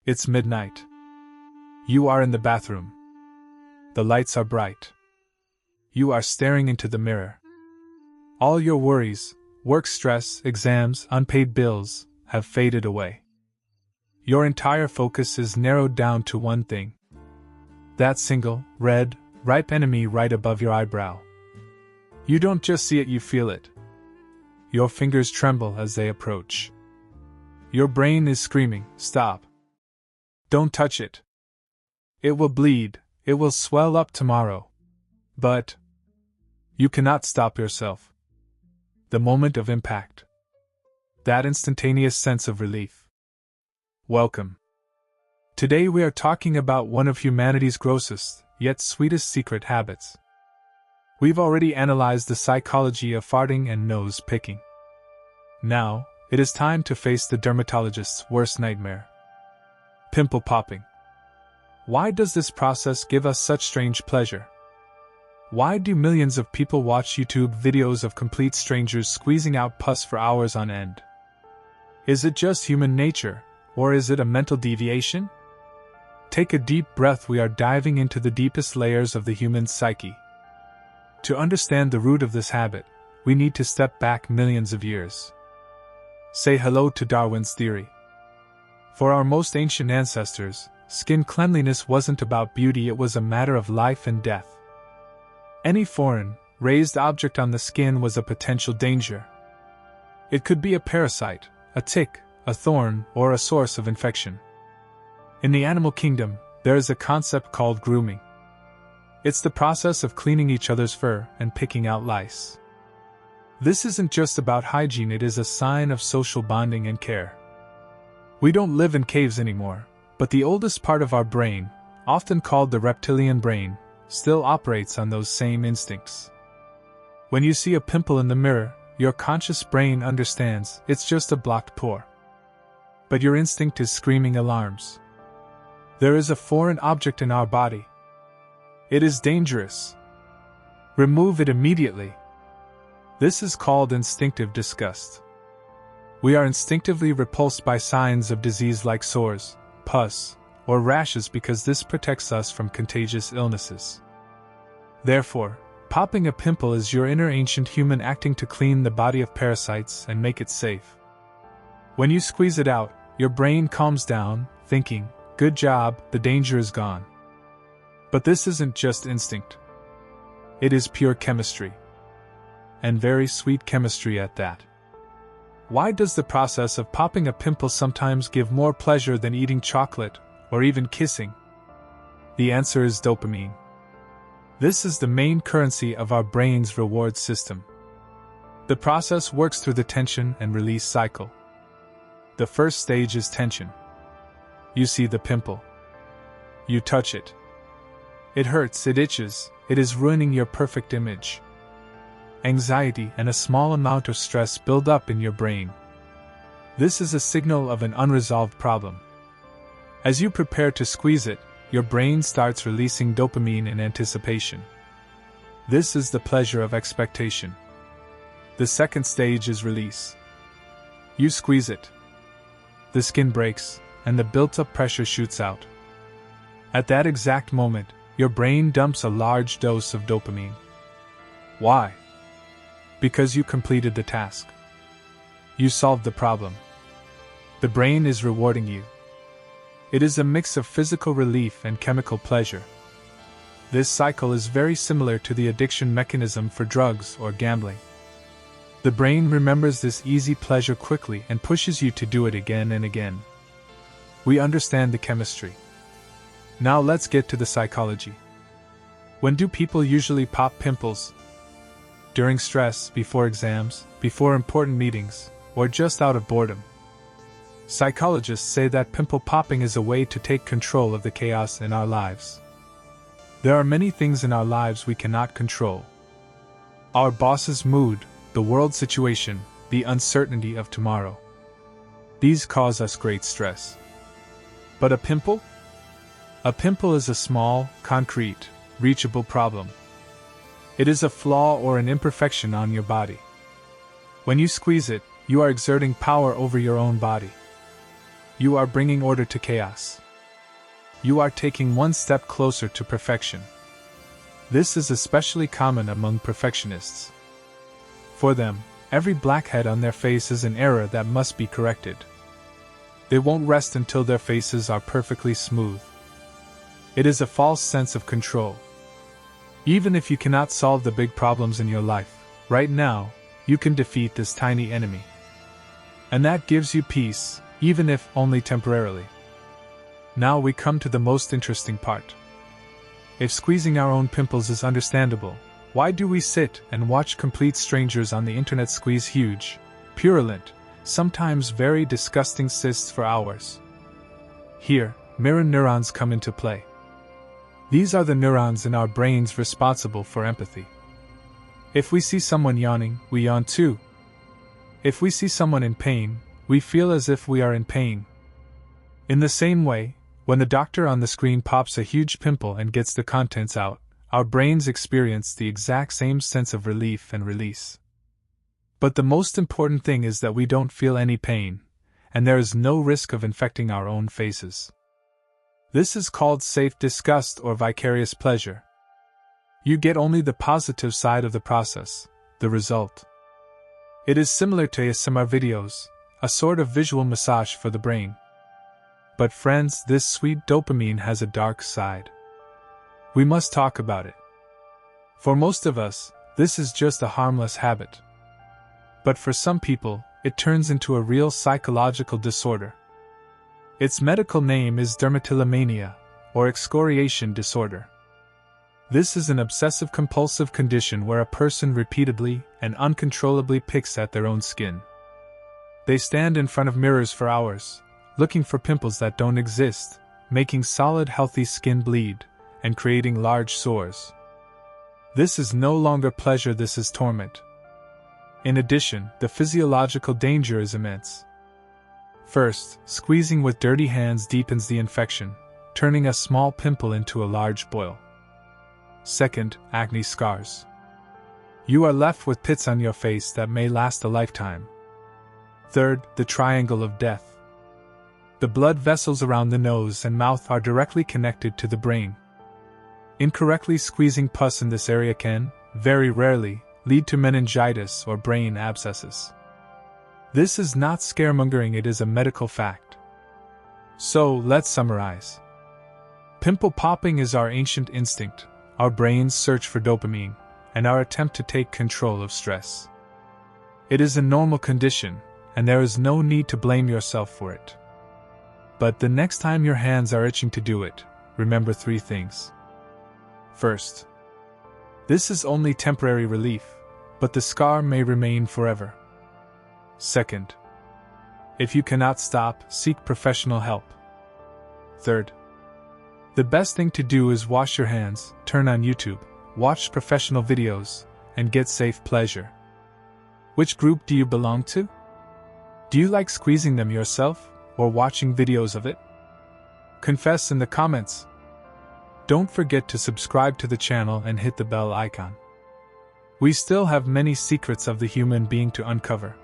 It's midnight. You are in the bathroom. The lights are bright. You are staring into the mirror. All your worries, work stress, exams, unpaid bills, have faded away. Your entire focus is narrowed down to one thing. That single, red, ripe enemy right above your eyebrow. You don't just see it, you feel it. Your fingers tremble as they approach. Your brain is screaming, "Stop. Don't touch it. It will bleed, it will swell up tomorrow." But you cannot stop yourself. The moment of impact. That instantaneous sense of relief. Welcome. Today we are talking about one of humanity's grossest, yet sweetest secret habits. We've already analyzed the psychology of farting and nose picking. Now, it is time to face the dermatologist's worst nightmare. Pimple popping. Why does this process give us such strange pleasure? Why do millions of people watch YouTube videos of complete strangers squeezing out pus for hours on end? Is it just human nature, or is it a mental deviation? Take a deep breath. We are diving into the deepest layers of the human psyche. To understand the root of this habit, we need to step back millions of years. Say hello to Darwin's theory. For our most ancient ancestors, skin cleanliness wasn't about beauty, it was a matter of life and death. Any foreign, raised object on the skin was a potential danger. It could be a parasite, a tick, a thorn, or a source of infection. In the animal kingdom, there is a concept called grooming. It's the process of cleaning each other's fur and picking out lice. This isn't just about hygiene, it is a sign of social bonding and care. We don't live in caves anymore, but the oldest part of our brain, often called the reptilian brain, still operates on those same instincts. When you see a pimple in the mirror, your conscious brain understands it's just a blocked pore. But your instinct is screaming alarms. There is a foreign object in our body. It is dangerous. Remove it immediately. This is called instinctive disgust. We are instinctively repulsed by signs of disease like sores, pus, or rashes because this protects us from contagious illnesses. Therefore, popping a pimple is your inner ancient human acting to clean the body of parasites and make it safe. When you squeeze it out, your brain calms down, thinking, "Good job, the danger is gone." But this isn't just instinct. It is pure chemistry. And very sweet chemistry at that. Why does the process of popping a pimple sometimes give more pleasure than eating chocolate, or even kissing? The answer is dopamine. This is the main currency of our brain's reward system. The process works through the tension and release cycle. The first stage is tension. You see the pimple. You touch it. It hurts, it itches, it is ruining your perfect image. Anxiety and a small amount of stress build up in your brain. This is a signal of an unresolved problem. As you prepare to squeeze it, your brain starts releasing dopamine in anticipation. This is the pleasure of expectation. The second stage is release. You squeeze it. The skin breaks, and the built-up pressure shoots out. At that exact moment, your brain dumps a large dose of dopamine. Why? Because you completed the task. You solved the problem. The brain is rewarding you. It is a mix of physical relief and chemical pleasure. This cycle is very similar to the addiction mechanism for drugs or gambling. The brain remembers this easy pleasure quickly and pushes you to do it again and again. We understand the chemistry. Now let's get to the psychology. When do people usually pop pimples? During stress, before exams, before important meetings, or just out of boredom. Psychologists say that pimple popping is a way to take control of the chaos in our lives. There are many things in our lives we cannot control. Our boss's mood, the world situation, the uncertainty of tomorrow. These cause us great stress. But a pimple? A pimple is a small, concrete, reachable problem. It is a flaw or an imperfection on your body. When you squeeze it, you are exerting power over your own body. You are bringing order to chaos. You are taking one step closer to perfection. This is especially common among perfectionists. For them, every blackhead on their face is an error that must be corrected. They won't rest until their faces are perfectly smooth. It is a false sense of control. Even if you cannot solve the big problems in your life, right now, you can defeat this tiny enemy. And that gives you peace, even if only temporarily. Now we come to the most interesting part. If squeezing our own pimples is understandable, why do we sit and watch complete strangers on the internet squeeze huge, purulent, sometimes very disgusting cysts for hours? Here, mirror neurons come into play. These are the neurons in our brains responsible for empathy. If we see someone yawning, we yawn too. If we see someone in pain, we feel as if we are in pain. In the same way, when the doctor on the screen pops a huge pimple and gets the contents out, our brains experience the exact same sense of relief and release. But the most important thing is that we don't feel any pain, and there is no risk of infecting our own faces. This is called safe disgust or vicarious pleasure. You get only the positive side of the process, the result. It is similar to ASMR videos, a sort of visual massage for the brain. But friends, this sweet dopamine has a dark side. We must talk about it. For most of us, this is just a harmless habit. But for some people, it turns into a real psychological disorder. Its medical name is dermatillomania, or excoriation disorder. This is an obsessive-compulsive condition where a person repeatedly and uncontrollably picks at their own skin. They stand in front of mirrors for hours, looking for pimples that don't exist, making solid, healthy skin bleed, and creating large sores. This is no longer pleasure, this is torment. In addition, the physiological danger is immense. First, squeezing with dirty hands deepens the infection, turning a small pimple into a large boil. Second, acne scars. You are left with pits on your face that may last a lifetime. Third, the triangle of death. The blood vessels around the nose and mouth are directly connected to the brain. Incorrectly squeezing pus in this area can, very rarely, lead to meningitis or brain abscesses. This is not scaremongering, it is a medical fact. So, let's summarize. Pimple popping is our ancient instinct, our brain's search for dopamine, and our attempt to take control of stress. It is a normal condition, and there is no need to blame yourself for it. But the next time your hands are itching to do it, remember 3 things. First, this is only temporary relief, but the scar may remain forever. Second, if you cannot stop, seek professional help. Third, the best thing to do is wash your hands, turn on YouTube, watch professional videos, and get safe pleasure. Which group do you belong to? Do you like squeezing them yourself, or watching videos of it? Confess in the comments. Don't forget to subscribe to the channel and hit the bell icon. We still have many secrets of the human being to uncover.